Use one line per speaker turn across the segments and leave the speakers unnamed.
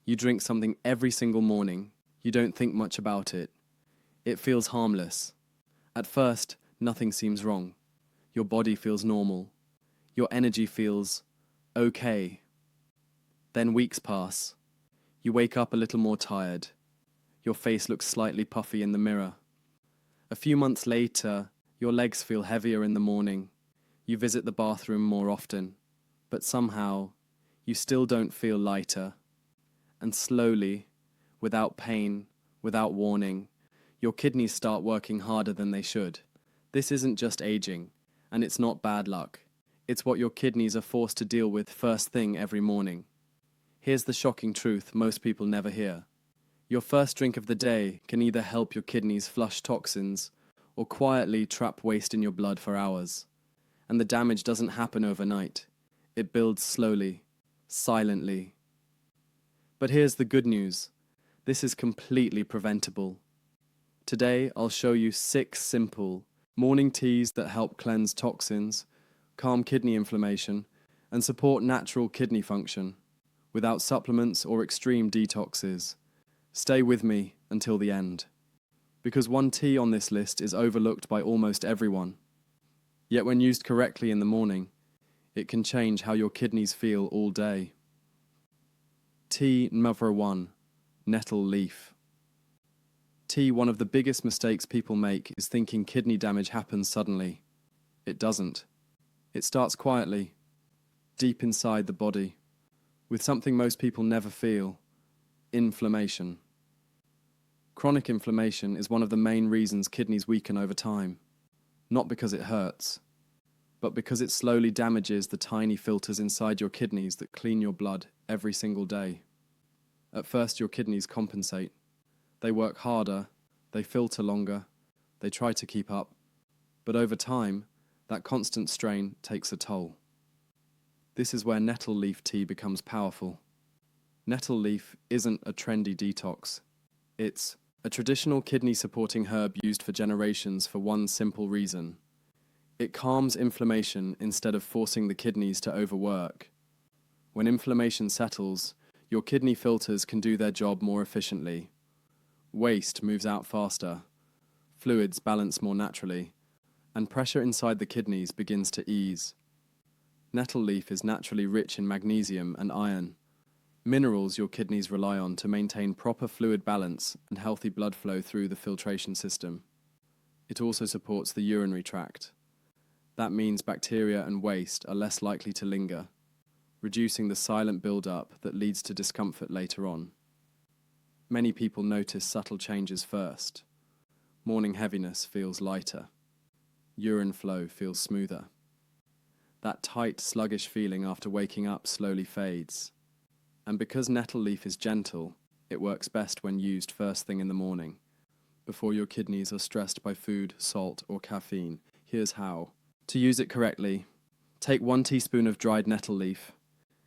You drink something every single morning. You don't think much about it. It feels harmless. At first, nothing seems wrong. Your body feels normal. Your energy feels okay. Then weeks pass. You wake up a little more tired. Your face looks slightly puffy in the mirror. A few months later, your legs feel heavier in the morning. You visit the bathroom more often, but somehow, you still don't feel lighter. And slowly, without pain, without warning, your kidneys start working harder than they should. This isn't just aging, and it's not bad luck. It's what your kidneys are forced to deal with first thing every morning. Here's the shocking truth most people never hear. Your first drink of the day can either help your kidneys flush toxins or quietly trap waste in your blood for hours. And the damage doesn't happen overnight. It builds slowly, silently. But here's the good news. This is completely preventable. Today, I'll show you 6 simple morning teas that help cleanse toxins, calm kidney inflammation, and support natural kidney function, without supplements or extreme detoxes. Stay with me until the end. Because one tea on this list is overlooked by almost everyone. Yet when used correctly in the morning, it can change how your kidneys feel all day. Tea number 1, nettle leaf. Tea, one of the biggest mistakes people make is thinking kidney damage happens suddenly. It doesn't. It starts quietly, deep inside the body, with something most people never feel: inflammation. Chronic inflammation is one of the main reasons kidneys weaken over time, not because it hurts, but because it slowly damages the tiny filters inside your kidneys that clean your blood every single day. At first, your kidneys compensate. They work harder, they filter longer, they try to keep up, but over time, that constant strain takes a toll. This is where nettle leaf tea becomes powerful. Nettle leaf isn't a trendy detox. It's a traditional kidney-supporting herb used for generations for one simple reason. It calms inflammation instead of forcing the kidneys to overwork. When inflammation settles, your kidney filters can do their job more efficiently. Waste moves out faster, fluids balance more naturally, and pressure inside the kidneys begins to ease. Nettle leaf is naturally rich in magnesium and iron, minerals your kidneys rely on to maintain proper fluid balance and healthy blood flow through the filtration system. It also supports the urinary tract. That means bacteria and waste are less likely to linger, reducing the silent build-up that leads to discomfort later on. Many people notice subtle changes first. Morning heaviness feels lighter. Urine flow feels smoother. That tight, sluggish feeling after waking up slowly fades. And because nettle leaf is gentle, it works best when used first thing in the morning, before your kidneys are stressed by food, salt, or caffeine. Here's how. To use it correctly, take 1 teaspoon of dried nettle leaf,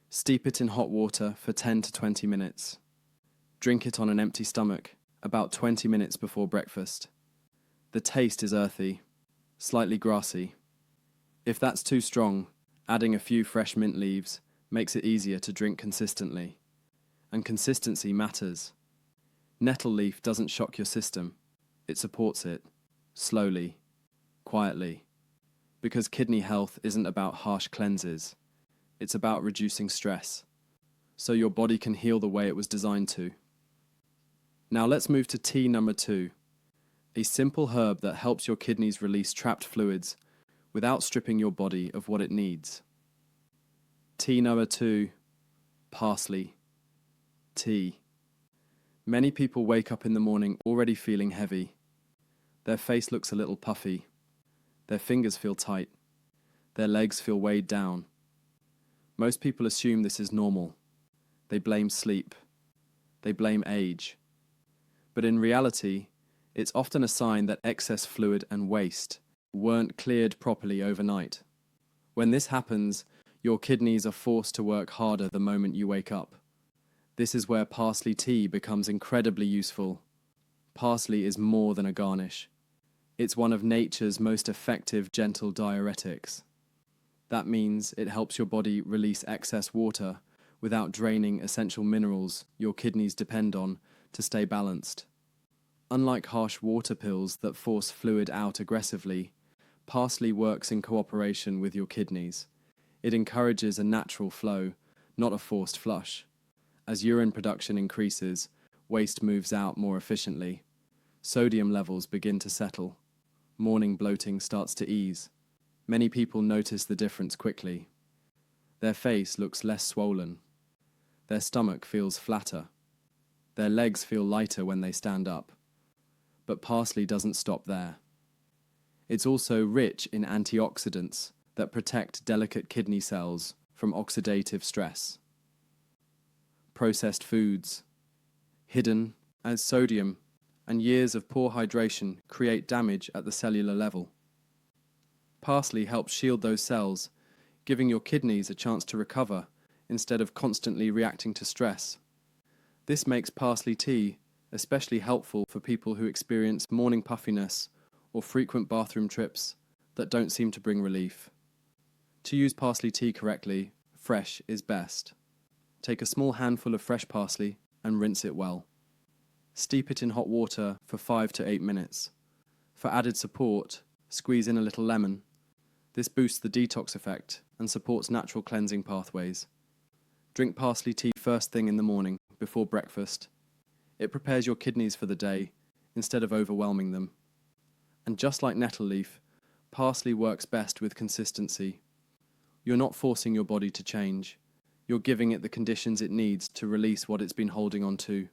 steep it in hot water for 10 to 20 minutes. Drink it on an empty stomach, about 20 minutes before breakfast. The taste is earthy, slightly grassy. If that's too strong, adding a few fresh mint leaves makes it easier to drink consistently. And consistency matters. Nettle leaf doesn't shock your system, it supports it, slowly, quietly. Because kidney health isn't about harsh cleanses, it's about reducing stress, so your body can heal the way it was designed to. Now let's move to tea number 2, a simple herb that helps your kidneys release trapped fluids without stripping your body of what it needs. Tea number 2, parsley tea. Many people wake up in the morning already feeling heavy. Their face looks a little puffy. Their fingers feel tight. Their legs feel weighed down. Most people assume this is normal. They blame sleep. They blame age. But in reality, it's often a sign that excess fluid and waste weren't cleared properly overnight. When this happens, your kidneys are forced to work harder the moment you wake up. This is where parsley tea becomes incredibly useful. Parsley is more than a garnish. It's one of nature's most effective gentle diuretics. That means it helps your body release excess water without draining essential minerals your kidneys depend on to stay balanced. Unlike harsh water pills that force fluid out aggressively, parsley works in cooperation with your kidneys. It encourages a natural flow, not a forced flush. As urine production increases, waste moves out more efficiently. Sodium levels begin to settle. Morning bloating starts to ease. Many people notice the difference quickly. Their face looks less swollen. Their stomach feels flatter. Their legs feel lighter when they stand up. But parsley doesn't stop there. It's also rich in antioxidants that protect delicate kidney cells from oxidative stress. Processed foods, hidden as sodium, and years of poor hydration create damage at the cellular level. Parsley helps shield those cells, giving your kidneys a chance to recover instead of constantly reacting to stress. This makes parsley tea especially helpful for people who experience morning puffiness or frequent bathroom trips that don't seem to bring relief. To use parsley tea correctly, fresh is best. Take a small handful of fresh parsley and rinse it well. Steep it in hot water for 5 to 8 minutes. For added support, squeeze in a little lemon. This boosts the detox effect and supports natural cleansing pathways. Drink parsley tea first thing in the morning, before breakfast. It prepares your kidneys for the day, instead of overwhelming them. And just like nettle leaf, parsley works best with consistency. You're not forcing your body to change. You're giving it the conditions it needs to release what it's been holding on to.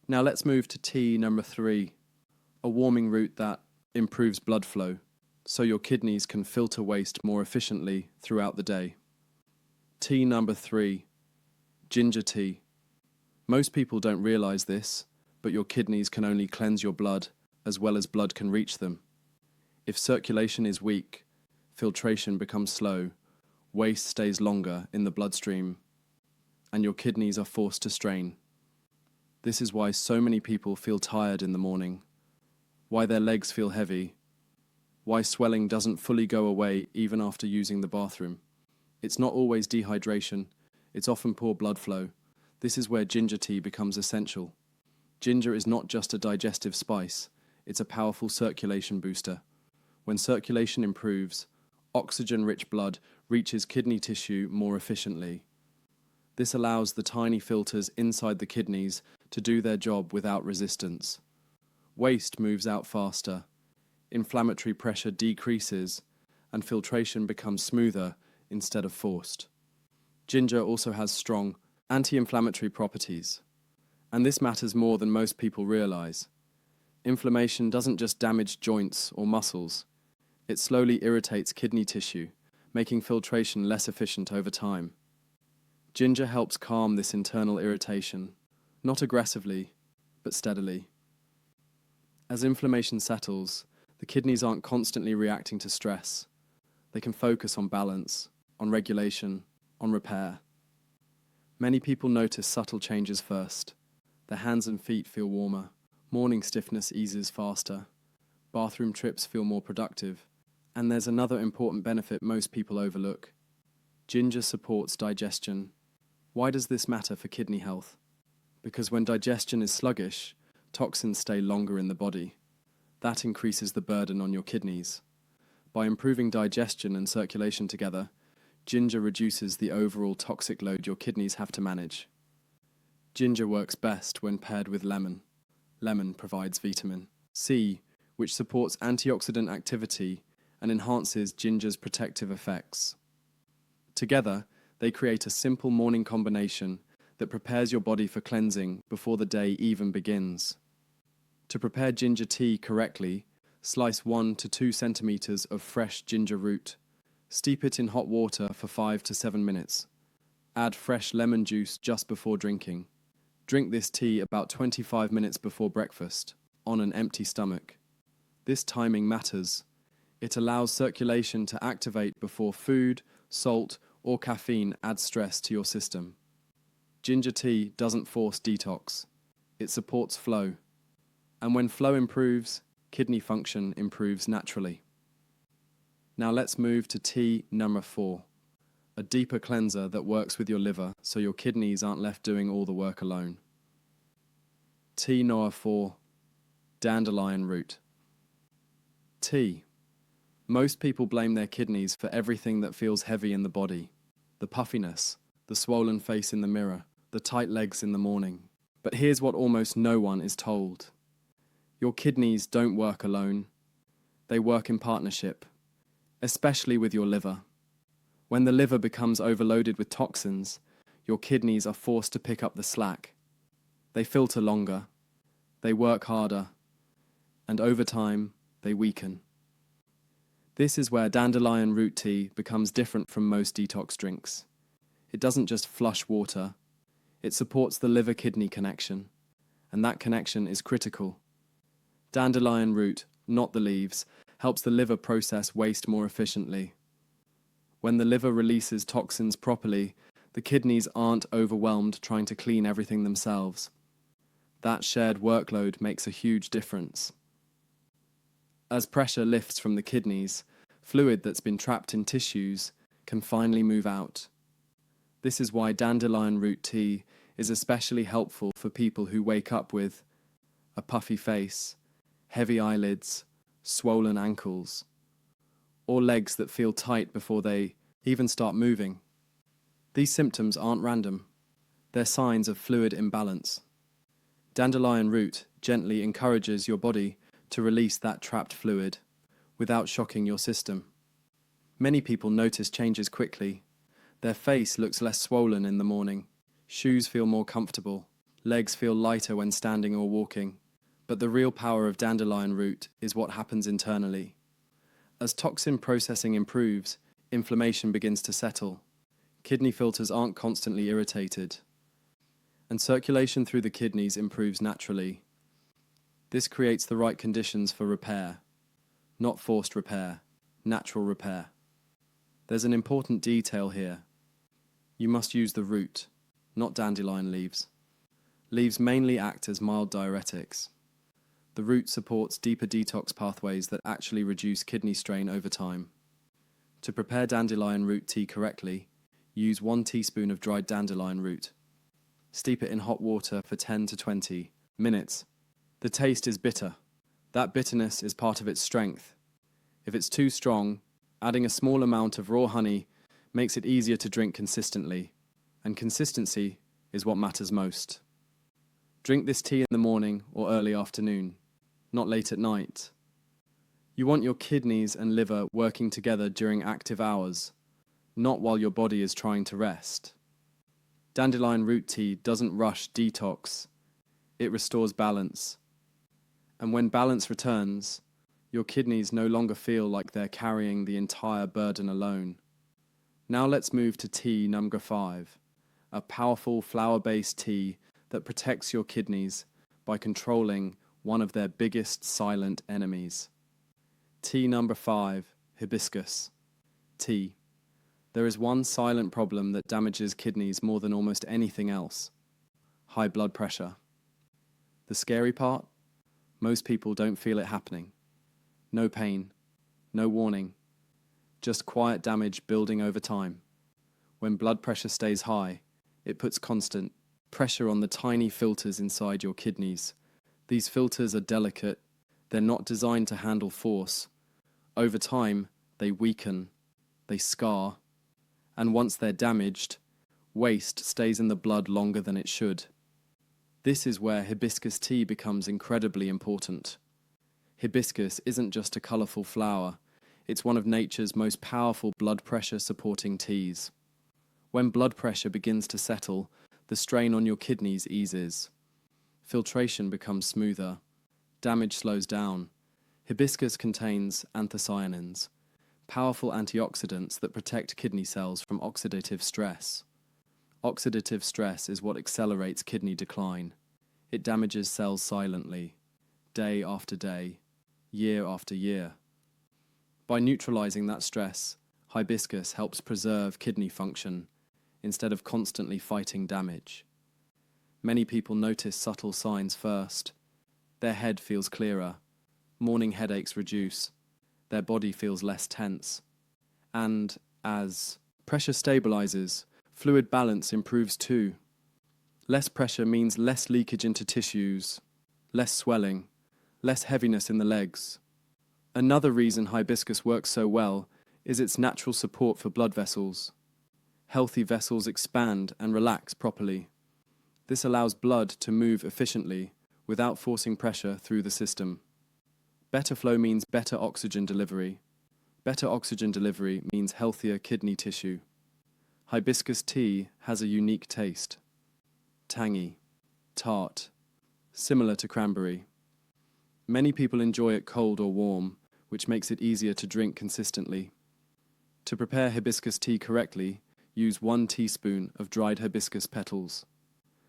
Now let's move to tea number 3, a warming root that improves blood flow, so your kidneys can filter waste more efficiently throughout the day. Tea number 3, ginger tea. Most people don't realize this, but your kidneys can only cleanse your blood as well as blood can reach them. If circulation is weak, filtration becomes slow, waste stays longer in the bloodstream, and your kidneys are forced to strain. This is why so many people feel tired in the morning, why their legs feel heavy, why swelling doesn't fully go away even after using the bathroom. It's not always dehydration, it's often poor blood flow. This is where ginger tea becomes essential. Ginger is not just a digestive spice, it's a powerful circulation booster. When circulation improves, oxygen-rich blood reaches kidney tissue more efficiently. This allows the tiny filters inside the kidneys to do their job without resistance. Waste moves out faster, inflammatory pressure decreases, and filtration becomes smoother instead of forced. Ginger also has strong anti-inflammatory properties, and this matters more than most people realize. Inflammation doesn't just damage joints or muscles, it slowly irritates kidney tissue, making filtration less efficient over time. Ginger helps calm this internal irritation, not aggressively, but steadily. As inflammation settles, the kidneys aren't constantly reacting to stress. They can focus on balance, on regulation, on repair. Many people notice subtle changes first. Their hands and feet feel warmer, morning stiffness eases faster, bathroom trips feel more productive, and there's another important benefit most people overlook. Ginger supports digestion. Why does this matter for kidney health? Because when digestion is sluggish, toxins stay longer in the body. That increases the burden on your kidneys. By improving digestion and circulation together, ginger reduces the overall toxic load your kidneys have to manage. Ginger works best when paired with lemon. Lemon provides vitamin C, which supports antioxidant activity and enhances ginger's protective effects. Together, they create a simple morning combination that prepares your body for cleansing before the day even begins. To prepare ginger tea correctly, slice 1 to 2 centimeters of fresh ginger root. Steep it in hot water for 5 to 7 minutes. Add fresh lemon juice just before drinking. Drink this tea about 25 minutes before breakfast, on an empty stomach. This timing matters. It allows circulation to activate before food, salt, or caffeine adds stress to your system. Ginger tea doesn't force detox. It supports flow. And when flow improves, kidney function improves naturally. Now let's move to tea number 4, a deeper cleanser that works with your liver so your kidneys aren't left doing all the work alone. Tea Noa 4. Dandelion root. Tea. Most people blame their kidneys for everything that feels heavy in the body. The puffiness, the swollen face in the mirror, the tight legs in the morning. But here's what almost no one is told. Your kidneys don't work alone. They work in partnership, especially with your liver. When the liver becomes overloaded with toxins, your kidneys are forced to pick up the slack. They filter longer, they work harder, and over time, they weaken. This is where dandelion root tea becomes different from most detox drinks. It doesn't just flush water, it supports the liver-kidney connection, and that connection is critical. Dandelion root, not the leaves, helps the liver process waste more efficiently. When the liver releases toxins properly, the kidneys aren't overwhelmed trying to clean everything themselves. That shared workload makes a huge difference. As pressure lifts from the kidneys, fluid that's been trapped in tissues can finally move out. This is why dandelion root tea is especially helpful for people who wake up with a puffy face, heavy eyelids, swollen ankles, or legs that feel tight before they even start moving. These symptoms aren't random. They're signs of fluid imbalance. Dandelion root gently encourages your body to release that trapped fluid without shocking your system. Many people notice changes quickly. Their face looks less swollen in the morning. Shoes feel more comfortable. Legs feel lighter when standing or walking. But the real power of dandelion root is what happens internally. As toxin processing improves, inflammation begins to settle. Kidney filters aren't constantly irritated. And circulation through the kidneys improves naturally. This creates the right conditions for repair. Not forced repair, natural repair. There's an important detail here. You must use the root, not dandelion leaves. Leaves mainly act as mild diuretics. The root supports deeper detox pathways that actually reduce kidney strain over time. To prepare dandelion root tea correctly, use 1 teaspoon of dried dandelion root. Steep it in hot water for 10 to 20 minutes. The taste is bitter. That bitterness is part of its strength. If it's too strong, adding a small amount of raw honey makes it easier to drink consistently, and consistency is what matters most. Drink this tea in the morning or early afternoon, not late at night. You want your kidneys and liver working together during active hours, not while your body is trying to rest. Dandelion root tea doesn't rush detox, it restores balance. And when balance returns, your kidneys no longer feel like they're carrying the entire burden alone. Now let's move to tea number 5, a powerful flower-based tea that protects your kidneys by controlling one of their biggest silent enemies. Tea number 5, hibiscus tea. There is one silent problem that damages kidneys more than almost anything else: high blood pressure. The scary part? Most people don't feel it happening. No pain, no warning, just quiet damage building over time. When blood pressure stays high, it puts constant pressure on the tiny filters inside your kidneys. These filters are delicate. They're not designed to handle force. Over time, they weaken, they scar, and once they're damaged, waste stays in the blood longer than it should. This is where hibiscus tea becomes incredibly important. Hibiscus isn't just a colourful flower, it's one of nature's most powerful blood pressure supporting teas. When blood pressure begins to settle, the strain on your kidneys eases. Filtration becomes smoother. Damage slows down. Hibiscus contains anthocyanins, powerful antioxidants that protect kidney cells from oxidative stress. Oxidative stress is what accelerates kidney decline. It damages cells silently, day after day, year after year. By neutralizing that stress, hibiscus helps preserve kidney function instead of constantly fighting damage. Many people notice subtle signs first. Their head feels clearer, morning headaches reduce, their body feels less tense, and as Pressure stabilizes, fluid balance improves too. Less pressure means less leakage into tissues, less swelling, less heaviness in the legs. Another reason hibiscus works so well is its natural support for blood vessels. Healthy vessels expand and relax properly. This allows blood to move efficiently without forcing pressure through the system. Better flow means better oxygen delivery. Better oxygen delivery means healthier kidney tissue. Hibiscus tea has a unique taste. Tangy, tart, similar to cranberry. Many people enjoy it cold or warm, which makes it easier to drink consistently. To prepare hibiscus tea correctly, use 1 teaspoon of dried hibiscus petals.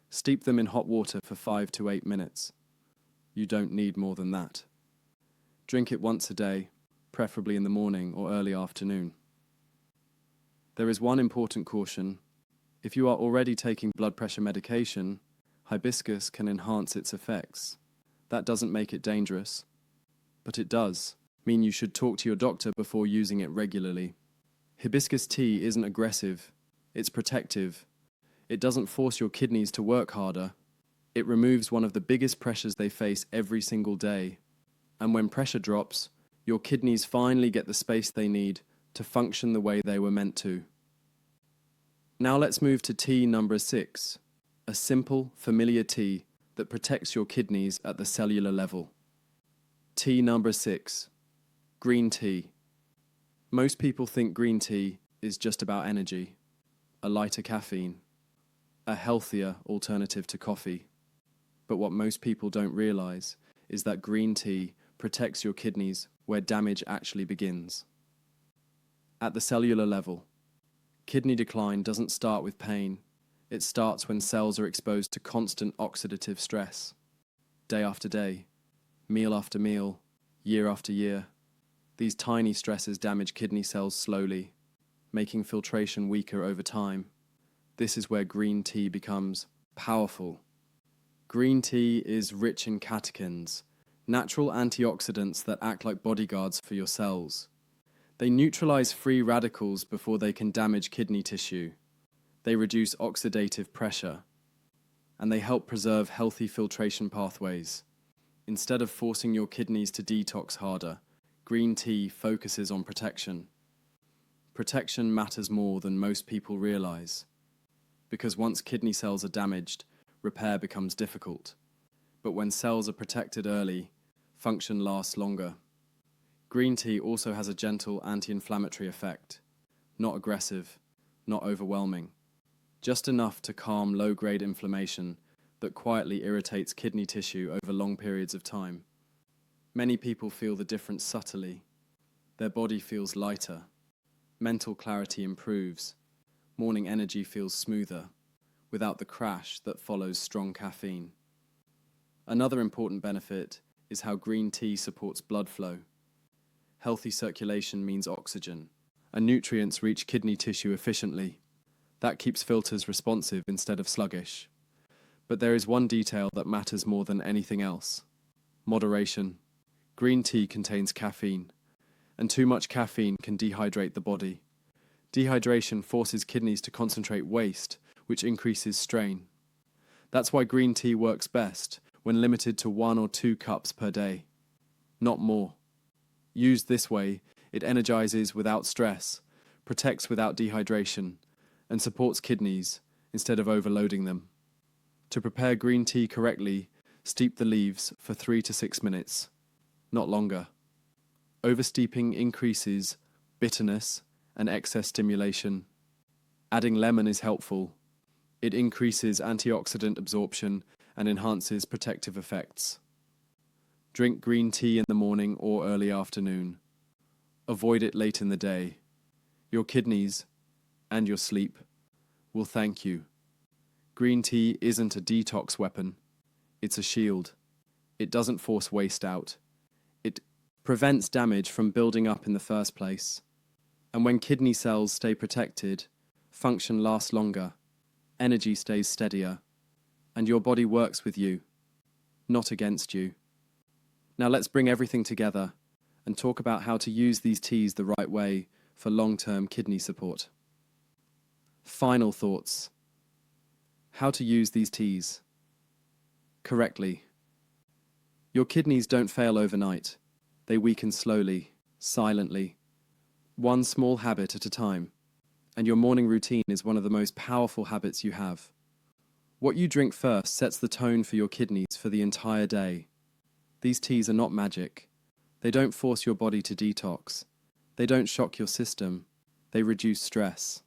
Steep them in hot water for 5 to 8 minutes. You don't need more than that. Drink it once a day, preferably in the morning or early afternoon. There is one important caution. If you are already taking blood pressure medication, hibiscus can enhance its effects. That doesn't make it dangerous, but it does mean you should talk to your doctor before using it regularly. Hibiscus tea isn't aggressive, it's protective. It doesn't force your kidneys to work harder. It removes one of the biggest pressures they face every single day. And when pressure drops, your kidneys finally get the space they need to function the way they were meant to. Now let's move to tea number 6, a simple, familiar tea that protects your kidneys at the cellular level. Tea number 6, green tea. Most people think green tea is just about energy, a lighter caffeine, a healthier alternative to coffee. But what most people don't realize is that green tea protects your kidneys where damage actually begins. At the cellular level, kidney decline doesn't start with pain. It starts when cells are exposed to constant oxidative stress. Day after day, meal after meal, year after year. These tiny stresses damage kidney cells slowly, making filtration weaker over time. This is where green tea becomes powerful. Green tea is rich in catechins, natural antioxidants that act like bodyguards for your cells. They neutralize free radicals before they can damage kidney tissue. They reduce oxidative pressure, and they help preserve healthy filtration pathways. Instead of forcing your kidneys to detox harder, green tea focuses on protection. Protection matters more than most people realize, because once kidney cells are damaged, repair becomes difficult. But when cells are protected early, function lasts longer. Green tea also has a gentle anti-inflammatory effect, not aggressive, not overwhelming, just enough to calm low-grade inflammation that quietly irritates kidney tissue over long periods of time. Many people feel the difference subtly. Their body feels lighter, mental clarity improves, morning energy feels smoother, without the crash that follows strong caffeine. Another important benefit is how green tea supports blood flow. Healthy circulation means oxygen, and nutrients reach kidney tissue efficiently. That keeps filters responsive instead of sluggish. But there is one detail that matters more than anything else: moderation. Green tea contains caffeine, and too much caffeine can dehydrate the body. Dehydration forces kidneys to concentrate waste, which increases strain. That's why green tea works best when limited to 1 or 2 cups per day, not more. Used this way, it energizes without stress, protects without dehydration, and supports kidneys instead of overloading them. To prepare green tea correctly, steep the leaves for 3 to 6 minutes, not longer. Oversteeping increases bitterness and excess stimulation. Adding lemon is helpful. It increases antioxidant absorption and enhances protective effects. Drink green tea in the morning or early afternoon. Avoid it late in the day. Your kidneys, and your sleep, will thank you. Green tea isn't a detox weapon. It's a shield. It doesn't force waste out. It prevents damage from building up in the first place. And when kidney cells stay protected, function lasts longer, energy stays steadier, and your body works with you, not against you. Now let's bring everything together and talk about how to use these teas the right way for long-term kidney support. Final thoughts. How to use these teas correctly. Your kidneys don't fail overnight. They weaken slowly, silently, one small habit at a time. And your morning routine is one of the most powerful habits you have. What you drink first sets the tone for your kidneys for the entire day. These teas are not magic. They don't force your body to detox. They don't shock your system. They reduce stress.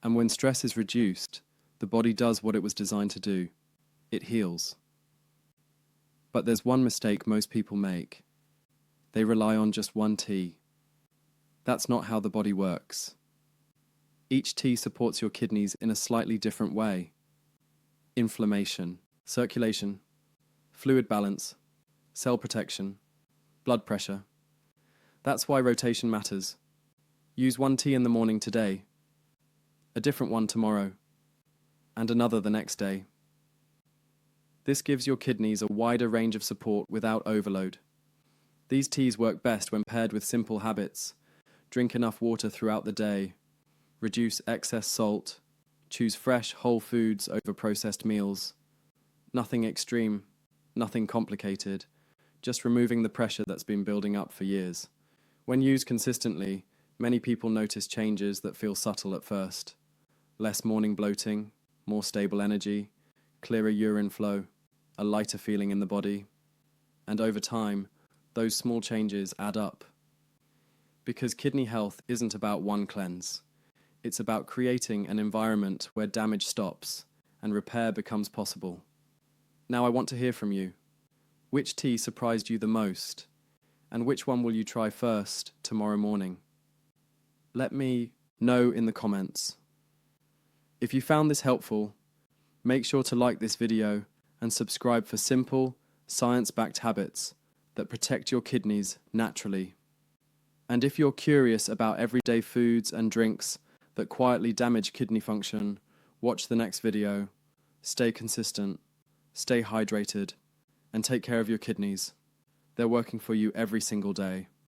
And when stress is reduced, the body does what it was designed to do. It heals. But there's one mistake most people make. They rely on just one tea. That's not how the body works. Each tea supports your kidneys in a slightly different way. Inflammation, circulation, fluid balance, cell protection, blood pressure. That's why rotation matters. Use one tea in the morning today, a different one tomorrow, and another the next day. This gives your kidneys a wider range of support without overload. These teas work best when paired with simple habits. Drink enough water throughout the day. Reduce excess salt. Choose fresh, whole foods over processed meals. Nothing extreme, nothing complicated. Just removing the pressure that's been building up for years. When used consistently, many people notice changes that feel subtle at first. Less morning bloating, more stable energy, clearer urine flow, a lighter feeling in the body. And over time, those small changes add up. Because kidney health isn't about one cleanse. It's about creating an environment where damage stops and repair becomes possible. Now I want to hear from you. Which tea surprised you the most? And which one will you try first tomorrow morning? Let me know in the comments. If you found this helpful, make sure to like this video and subscribe for simple, science-backed habits that protect your kidneys naturally. And if you're curious about everyday foods and drinks that quietly damage kidney function, watch the next video. Stay consistent, stay hydrated, and take care of your kidneys. They're working for you every single day.